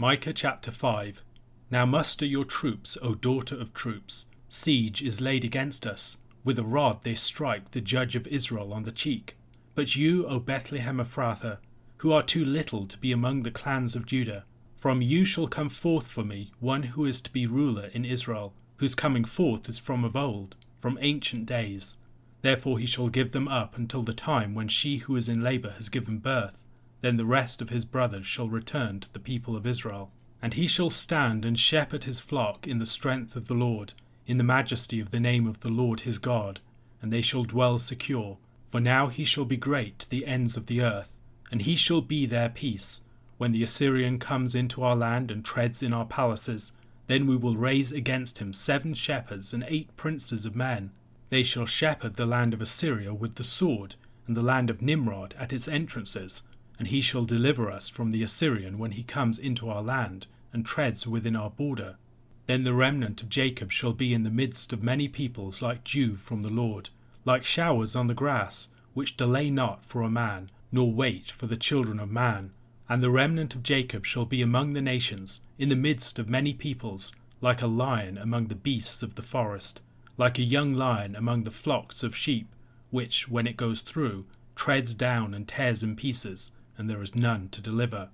Micah chapter 5. Now muster your troops, O daughter of troops. Siege is laid against us. With a rod they strike the judge of Israel on the cheek. But you, O Bethlehem Ephrathah, who are too little to be among the clans of Judah, from you shall come forth for me one who is to be ruler in Israel, whose coming forth is from of old, from ancient days. Therefore he shall give them up until the time when she who is in labour has given birth. Then the rest of his brothers shall return to the people of Israel. And he shall stand and shepherd his flock in the strength of the Lord, in the majesty of the name of the Lord his God, and they shall dwell secure. For now he shall be great to the ends of the earth, and he shall be their peace. When the Assyrian comes into our land and treads in our palaces, then we will raise against him 7 shepherds and 8 princes of men. They shall shepherd the land of Assyria with the sword, and the land of Nimrod at its entrances. And he shall deliver us from the Assyrian when he comes into our land, and treads within our border. Then the remnant of Jacob shall be in the midst of many peoples like dew from the Lord, like showers on the grass, which delay not for a man, nor wait for the children of man. And the remnant of Jacob shall be among the nations, in the midst of many peoples, like a lion among the beasts of the forest, like a young lion among the flocks of sheep, which, when it goes through, treads down and tears in pieces, and there is none to deliver.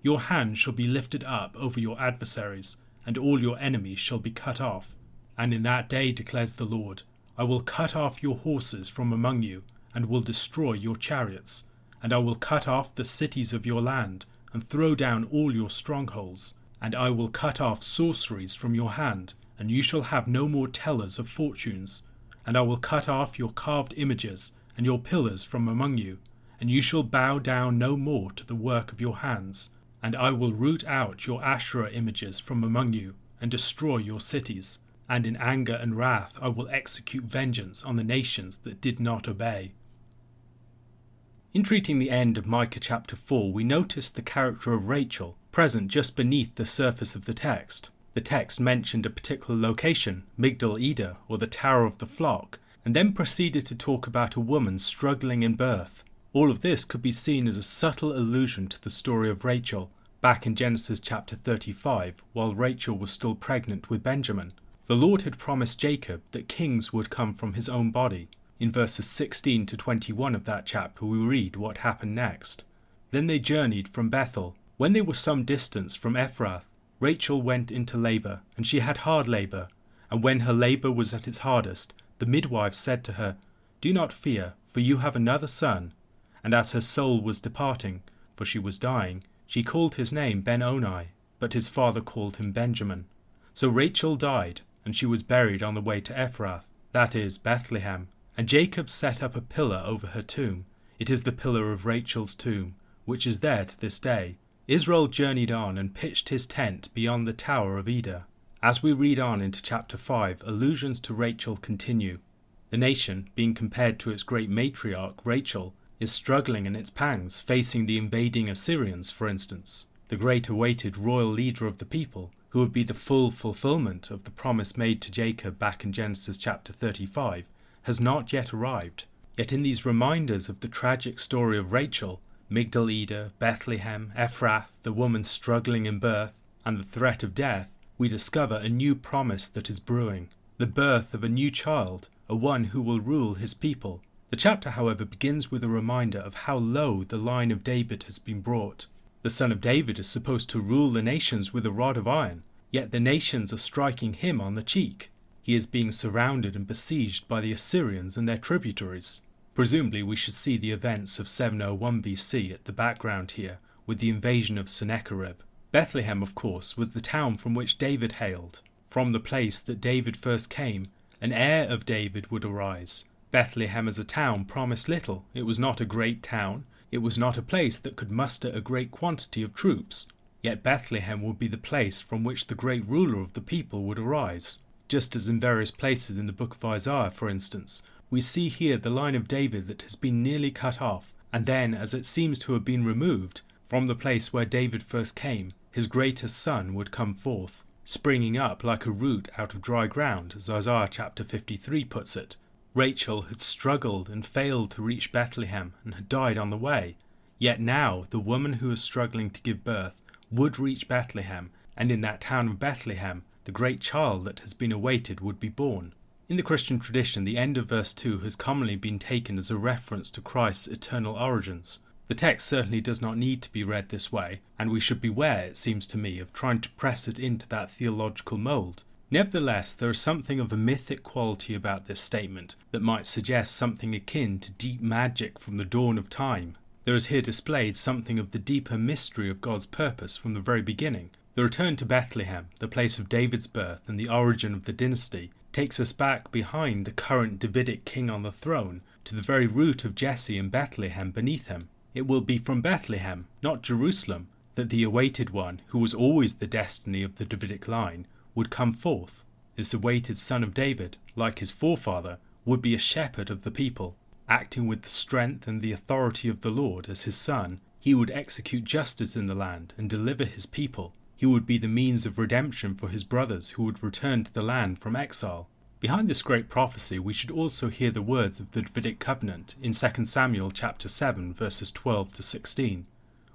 Your hand shall be lifted up over your adversaries, and all your enemies shall be cut off. And in that day, declares the Lord, I will cut off your horses from among you, and will destroy your chariots. And I will cut off the cities of your land, and throw down all your strongholds. And I will cut off sorceries from your hand, and you shall have no more tellers of fortunes. And I will cut off your carved images, and your pillars from among you. And you shall bow down no more to the work of your hands. And I will root out your Asherah images from among you, and destroy your cities. And in anger and wrath I will execute vengeance on the nations that did not obey. In treating the end of Micah chapter 4, we notice the character of Rachel, present just beneath the surface of the text. The text mentioned a particular location, Migdal Eder, or the Tower of the Flock, and then proceeded to talk about a woman struggling in birth. All of this could be seen as a subtle allusion to the story of Rachel, back in Genesis chapter 35, while Rachel was still pregnant with Benjamin. The Lord had promised Jacob that kings would come from his own body. In verses 16 to 21 of that chapter we read what happened next. Then they journeyed from Bethel. When they were some distance from Ephrath, Rachel went into labour, and she had hard labour. And when her labour was at its hardest, the midwife said to her, Do not fear, for you have another son. And as her soul was departing, for she was dying, she called his name Ben-Oni, but his father called him Benjamin. So Rachel died, and she was buried on the way to Ephrath, that is, Bethlehem. And Jacob set up a pillar over her tomb. It is the pillar of Rachel's tomb, which is there to this day. Israel journeyed on and pitched his tent beyond the Tower of Eder. As we read on into chapter 5, allusions to Rachel continue. The nation, being compared to its great matriarch Rachel, is struggling in its pangs, facing the invading Assyrians, for instance. The great awaited royal leader of the people, who would be the full fulfillment of the promise made to Jacob back in Genesis chapter 35, has not yet arrived. Yet in these reminders of the tragic story of Rachel, Migdal Eder, Bethlehem, Ephrath, the woman struggling in birth, and the threat of death, we discover a new promise that is brewing, the birth of a new child, a one who will rule his people. The chapter, however, begins with a reminder of how low the line of David has been brought. The son of David is supposed to rule the nations with a rod of iron, yet the nations are striking him on the cheek. He is being surrounded and besieged by the Assyrians and their tributaries. Presumably we should see the events of 701 BC at the background here, with the invasion of Sennacherib. Bethlehem, of course, was the town from which David hailed. From the place that David first came, an heir of David would arise. Bethlehem as a town promised little. It was not a great town. It was not a place that could muster a great quantity of troops. Yet Bethlehem would be the place from which the great ruler of the people would arise. Just as in various places in the book of Isaiah, for instance, we see here the line of David that has been nearly cut off, and then, as it seems to have been removed, from the place where David first came, his greatest son would come forth, springing up like a root out of dry ground, as Isaiah chapter 53 puts it. Rachel had struggled and failed to reach Bethlehem and had died on the way. Yet now the woman who is struggling to give birth would reach Bethlehem, and in that town of Bethlehem the great child that has been awaited would be born. In the Christian tradition, the end of verse 2 has commonly been taken as a reference to Christ's eternal origins. The text certainly does not need to be read this way, and we should beware, it seems to me, of trying to press it into that theological mould. Nevertheless, there is something of a mythic quality about this statement that might suggest something akin to deep magic from the dawn of time. There is here displayed something of the deeper mystery of God's purpose from the very beginning. The return to Bethlehem, the place of David's birth and the origin of the dynasty, takes us back behind the current Davidic king on the throne to the very root of Jesse and Bethlehem beneath him. It will be from Bethlehem, not Jerusalem, that the awaited one, who was always the destiny of the Davidic line, would come forth. This awaited son of David, like his forefather, would be a shepherd of the people. Acting with the strength and the authority of the Lord as his son, he would execute justice in the land and deliver his people. He would be the means of redemption for his brothers who would return to the land from exile. Behind this great prophecy, we should also hear the words of the Davidic covenant in 2 Samuel chapter 7 verses 12 to 16.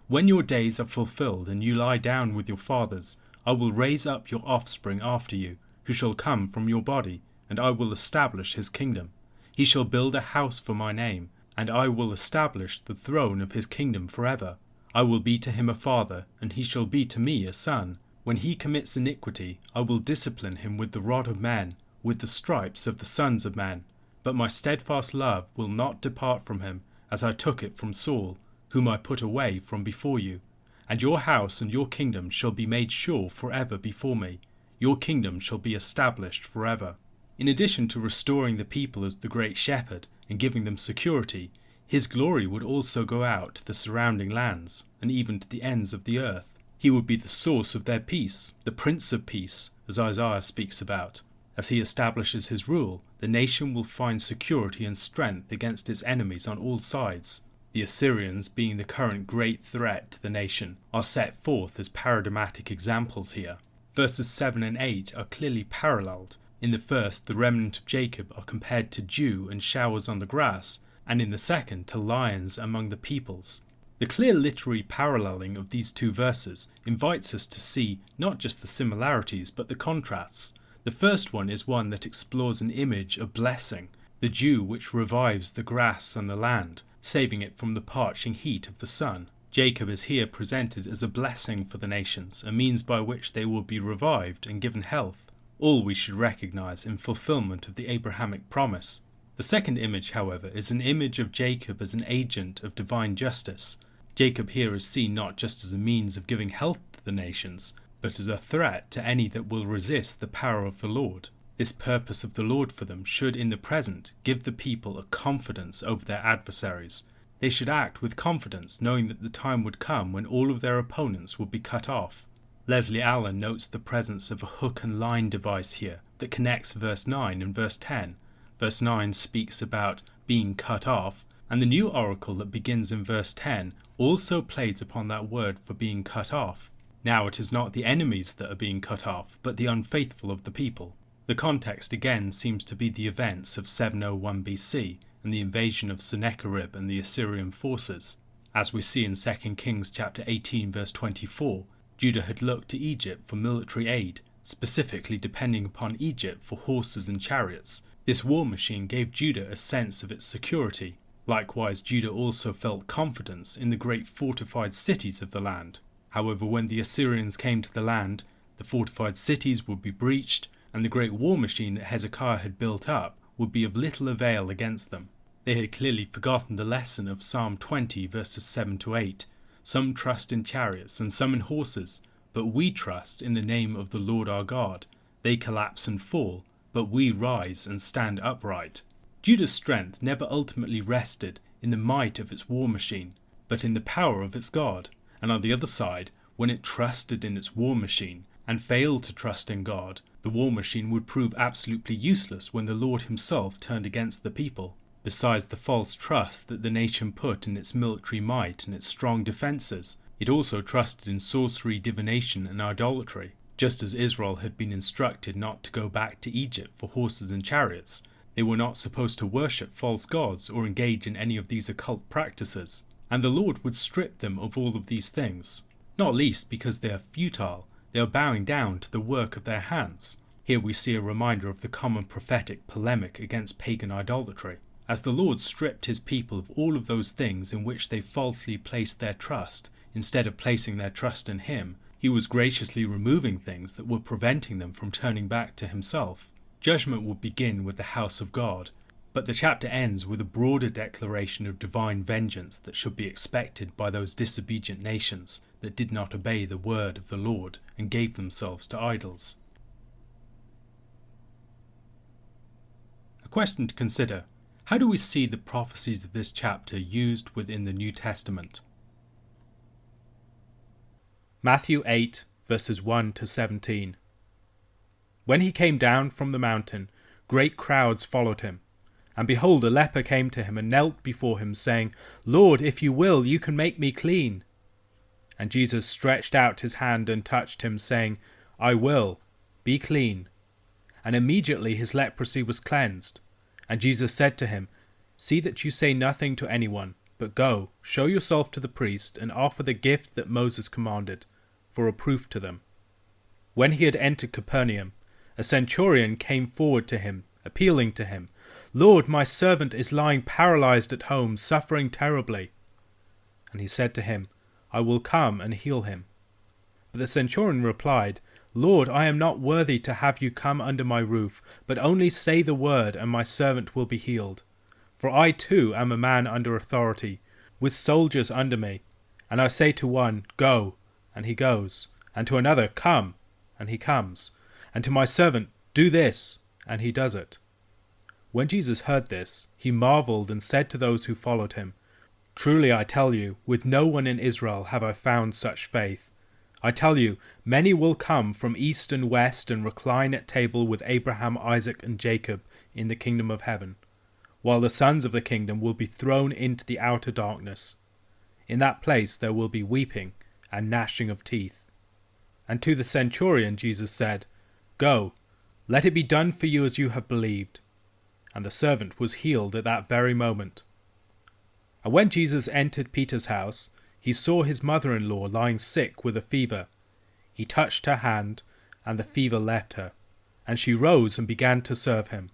When your days are fulfilled and you lie down with your fathers, I will raise up your offspring after you, who shall come from your body, and I will establish his kingdom. He shall build a house for my name, and I will establish the throne of his kingdom forever. I will be to him a father, and he shall be to me a son. When he commits iniquity, I will discipline him with the rod of men, with the stripes of the sons of men. But my steadfast love will not depart from him, as I took it from Saul, whom I put away from before you. And your house and your kingdom shall be made sure forever before me. Your kingdom shall be established forever. In addition to restoring the people as the great shepherd and giving them security, his glory would also go out to the surrounding lands, and even to the ends of the earth. He would be the source of their peace, the Prince of Peace, as Isaiah speaks about. As he establishes his rule, the nation will find security and strength against its enemies on all sides. The Assyrians, being the current great threat to the nation, are set forth as paradigmatic examples here. Verses 7 and 8 are clearly paralleled. In the first, the remnant of Jacob are compared to dew and showers on the grass, and in the second to lions among the peoples. The clear literary paralleling of these two verses invites us to see not just the similarities but the contrasts. The first one is one that explores an image of blessing, the dew which revives the grass and the land, saving it from the parching heat of the sun. Jacob is here presented as a blessing for the nations, a means by which they will be revived and given health, all we should recognize in fulfillment of the Abrahamic promise. The second image, however, is an image of Jacob as an agent of divine justice. Jacob here is seen not just as a means of giving health to the nations, but as a threat to any that will resist the power of the Lord. This purpose of the Lord for them should in the present give the people a confidence over their adversaries. They should act with confidence, knowing that the time would come when all of their opponents would be cut off. Leslie Allen notes the presence of a hook and line device here that connects verse 9 and verse 10. Verse 9 speaks about being cut off, and the new oracle that begins in verse 10 also plays upon that word for being cut off. Now it is not the enemies that are being cut off, but the unfaithful of the people. The context again seems to be the events of 701 BC and the invasion of Sennacherib and the Assyrian forces. As we see in 2 Kings chapter 18 verse 24, Judah had looked to Egypt for military aid, specifically depending upon Egypt for horses and chariots. This war machine gave Judah a sense of its security. Likewise, Judah also felt confidence in the great fortified cities of the land. However, when the Assyrians came to the land, the fortified cities would be breached, and the great war machine that Hezekiah had built up would be of little avail against them. They had clearly forgotten the lesson of Psalm 20 verses 7 to 8. Some trust in chariots and some in horses, but we trust in the name of the Lord our God. They collapse and fall, but we rise and stand upright. Judah's strength never ultimately rested in the might of its war machine, but in the power of its God. And on the other side, when it trusted in its war machine and failed to trust in God, the war machine would prove absolutely useless when the Lord himself turned against the people. Besides the false trust that the nation put in its military might and its strong defences, it also trusted in sorcery, divination and idolatry. Just as Israel had been instructed not to go back to Egypt for horses and chariots, they were not supposed to worship false gods or engage in any of these occult practices, and the Lord would strip them of all of these things. not least because they are futile. They are bowing down to the work of their hands. Here we see a reminder of the common prophetic polemic against pagan idolatry. As the Lord stripped his people of all of those things in which they falsely placed their trust, instead of placing their trust in him, he was graciously removing things that were preventing them from turning back to himself. Judgment will begin with the house of God, but the chapter ends with a broader declaration of divine vengeance that should be expected by those disobedient nations that did not obey the word of the Lord and gave themselves to idols. A question to consider: how do we see the prophecies of this chapter used within the New Testament? Matthew 8, verses 1 to 17. When he came down from the mountain, great crowds followed him. And behold, a leper came to him and knelt before him, saying, Lord, if you will, you can make me clean. And Jesus stretched out his hand and touched him, saying, I will, be clean. And immediately his leprosy was cleansed. And Jesus said to him, See that you say nothing to anyone, but go, show yourself to the priest, and offer the gift that Moses commanded, for a proof to them. When he had entered Capernaum, a centurion came forward to him, appealing to him, Lord, my servant is lying paralyzed at home, suffering terribly. And he said to him, I will come and heal him. But the centurion replied, Lord, I am not worthy to have you come under my roof, but only say the word, and my servant will be healed. For I too am a man under authority, with soldiers under me. And I say to one, Go, and he goes, and to another, Come, and he comes, and to my servant, Do this, and he does it. When Jesus heard this, he marveled and said to those who followed him, Truly I tell you, with no one in Israel have I found such faith. I tell you, many will come from east and west and recline at table with Abraham, Isaac, and Jacob in the kingdom of heaven, while the sons of the kingdom will be thrown into the outer darkness. In that place there will be weeping and gnashing of teeth. And to the centurion Jesus said, Go, let it be done for you as you have believed. And the servant was healed at that very moment. And when Jesus entered Peter's house, he saw his mother-in-law lying sick with a fever. He touched her hand, and the fever left her, and she rose and began to serve him.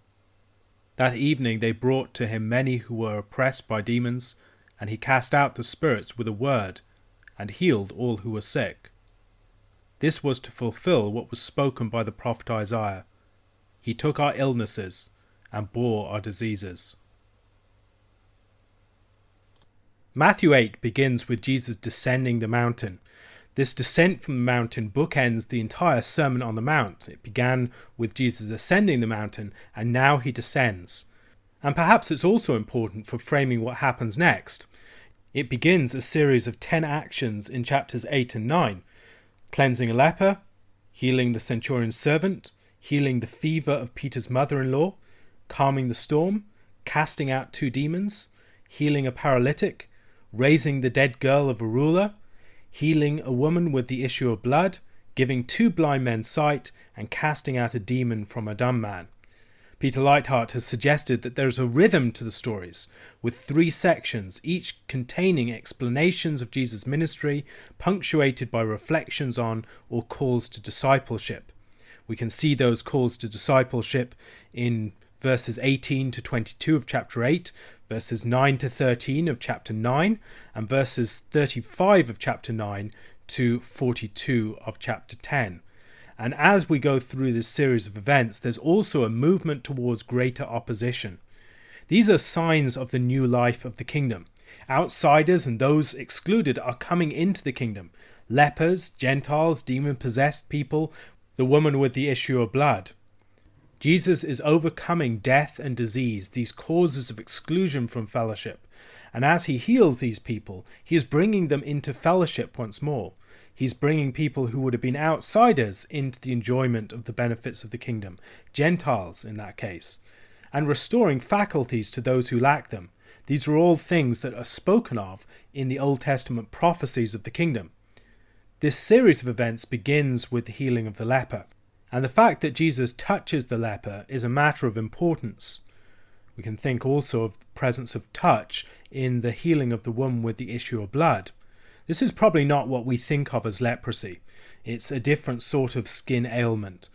That evening they brought to him many who were oppressed by demons, and he cast out the spirits with a word, and healed all who were sick. This was to fulfill what was spoken by the prophet Isaiah. He took our illnesses and bore our diseases. Matthew 8 begins with Jesus descending the mountain. This descent from the mountain bookends the entire Sermon on the Mount. It began with Jesus ascending the mountain, and now he descends. And perhaps it's also important for framing what happens next. It begins a series of 10 actions in chapters 8 and 9. Cleansing a leper, healing the centurion's servant, healing the fever of Peter's mother-in-law, calming the storm, casting out 2 demons, healing a paralytic, raising the dead girl of a ruler, healing a woman with the issue of blood, giving 2 blind men sight, and casting out a demon from a dumb man. Peter Leithart has suggested that there's a rhythm to the stories, with 3 sections, each containing explanations of Jesus' ministry, punctuated by reflections on or calls to discipleship. We can see those calls to discipleship in verses 18 to 22 of chapter 8, verses 9 to 13 of chapter 9, and verses 35 of chapter 9 to 42 of chapter 10. And as we go through this series of events, there's also a movement towards greater opposition. These are signs of the new life of the kingdom. Outsiders and those excluded are coming into the kingdom. Lepers, Gentiles, demon-possessed people, the woman with the issue of blood. Jesus is overcoming death and disease, these causes of exclusion from fellowship. And as he heals these people, he is bringing them into fellowship once more. He's bringing people who would have been outsiders into the enjoyment of the benefits of the kingdom, Gentiles in that case, and restoring faculties to those who lack them. These are all things that are spoken of in the Old Testament prophecies of the kingdom. This series of events begins with the healing of the leper. And the fact that Jesus touches the leper is a matter of importance. We can think also of the presence of touch in the healing of the woman with the issue of blood. This is probably not what we think of as leprosy. It's a different sort of skin ailment.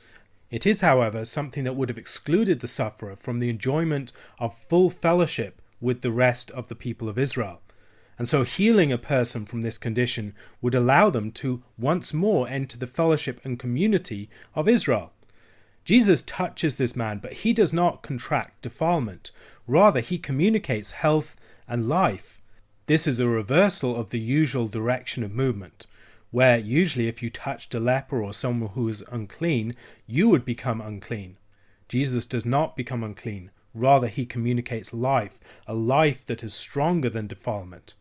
It is, however, something that would have excluded the sufferer from the enjoyment of full fellowship with the rest of the people of Israel. And so healing a person from this condition would allow them to once more enter the fellowship and community of Israel. Jesus touches this man, but he does not contract defilement. Rather, he communicates health and life. This is a reversal of the usual direction of movement, where usually if you touched a leper or someone who is unclean, you would become unclean. Jesus does not become unclean. Rather, he communicates life, a life that is stronger than defilement.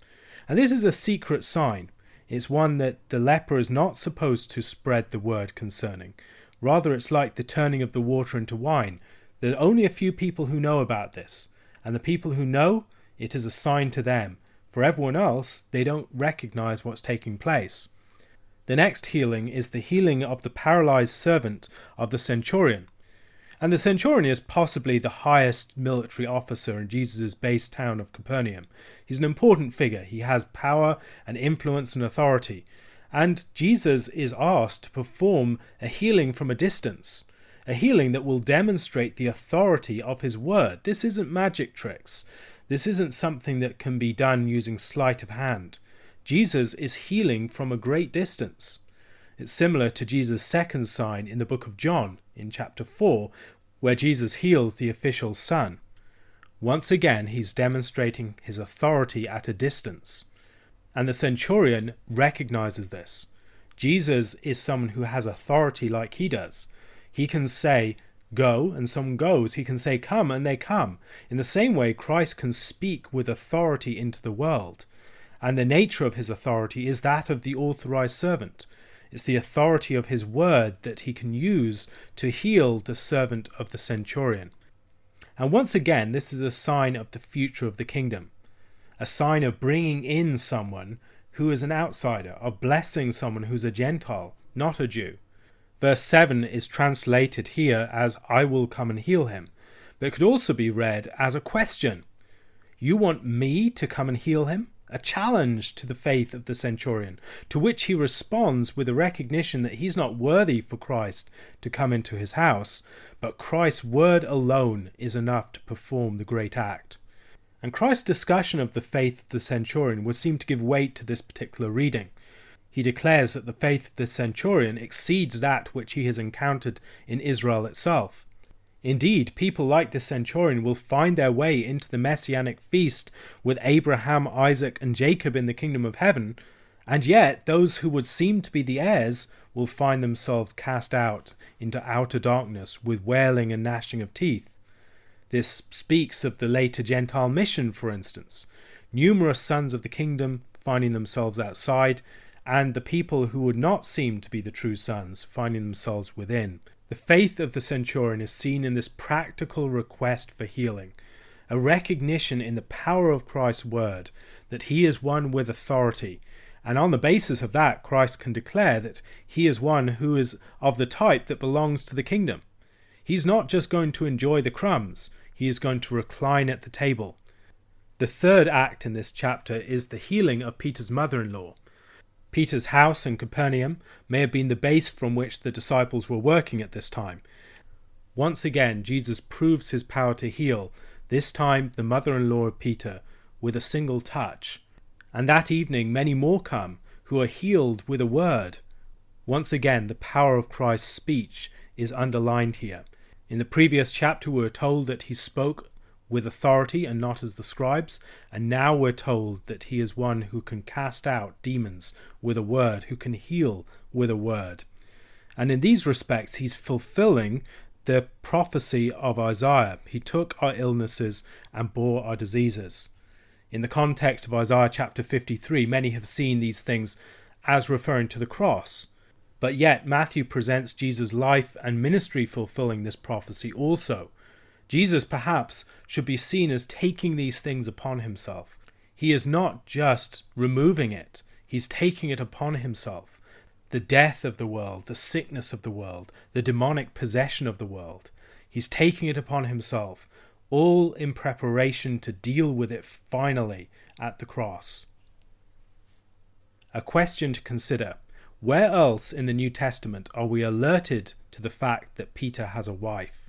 And this is a secret sign. It's one that the leper is not supposed to spread the word concerning. Rather, it's like the turning of the water into wine. There are only a few people who know about this. And the people who know, it is a sign to them. For everyone else, they don't recognize what's taking place. The next healing is the healing of the paralyzed servant of the Centurion. And the Centurion is possibly the highest military officer in Jesus' base town of Capernaum. He's an important figure. He has power and influence and authority. And Jesus is asked to perform a healing from a distance, a healing that will demonstrate the authority of his word. This isn't magic tricks. This isn't something that can be done using sleight of hand. Jesus is healing from a great distance. It's similar to Jesus' second sign in the book of John, in chapter 4, where Jesus heals the official's son. Once again, he's demonstrating his authority at a distance. And the centurion recognizes this. Jesus is someone who has authority like he does. He can say, go, and someone goes. He can say, come, and they come. In the same way, Christ can speak with authority into the world. And the nature of his authority is that of the authorized servant. It's the authority of his word that he can use to heal the servant of the centurion. And once again, this is a sign of the future of the kingdom. A sign of bringing in someone who is an outsider, of blessing someone who's a Gentile, not a Jew. Verse 7 is translated here as, I will come and heal him. But it could also be read as a question. You want me to come and heal him? A challenge to the faith of the centurion, to which he responds with a recognition that he's not worthy for Christ to come into his house, but Christ's word alone is enough to perform the great act. And Christ's discussion of the faith of the centurion would seem to give weight to this particular reading. He declares that the faith of the centurion exceeds that which he has encountered in Israel itself. Indeed, people like the centurion will find their way into the messianic feast with Abraham, Isaac, and Jacob in the kingdom of heaven, and yet those who would seem to be the heirs will find themselves cast out into outer darkness with wailing and gnashing of teeth. This speaks of the later Gentile mission, for instance. Numerous sons of the kingdom finding themselves outside, and the people who would not seem to be the true sons finding themselves within. The faith of the centurion is seen in this practical request for healing, a recognition in the power of Christ's word that he is one with authority, and on the basis of that, Christ can declare that he is one who is of the type that belongs to the kingdom. He's not just going to enjoy the crumbs, he is going to recline at the table. The third act in this chapter is the healing of Peter's mother-in-law. Peter's house in Capernaum may have been the base from which the disciples were working at this time. Once again, Jesus proves his power to heal, this time the mother-in-law of Peter, with a single touch. And that evening many more come, who are healed with a word. Once again, the power of Christ's speech is underlined here. In the previous chapter we were told that he spoke with authority and not as the scribes, and now we're told that he is one who can cast out demons with a word, who can heal with a word. And in these respects he's fulfilling the prophecy of Isaiah. He took our illnesses and bore our diseases. In the context of Isaiah chapter 53, many have seen these things as referring to the cross. But yet Matthew presents Jesus' life and ministry fulfilling this prophecy also. Jesus perhaps should be seen as taking these things upon himself. He is not just removing it, he's taking it upon himself. The death of the world, the sickness of the world, the demonic possession of the world. He's taking it upon himself, all in preparation to deal with it finally at the cross. A question to consider. Where else in the New Testament are we alerted to the fact that Peter has a wife?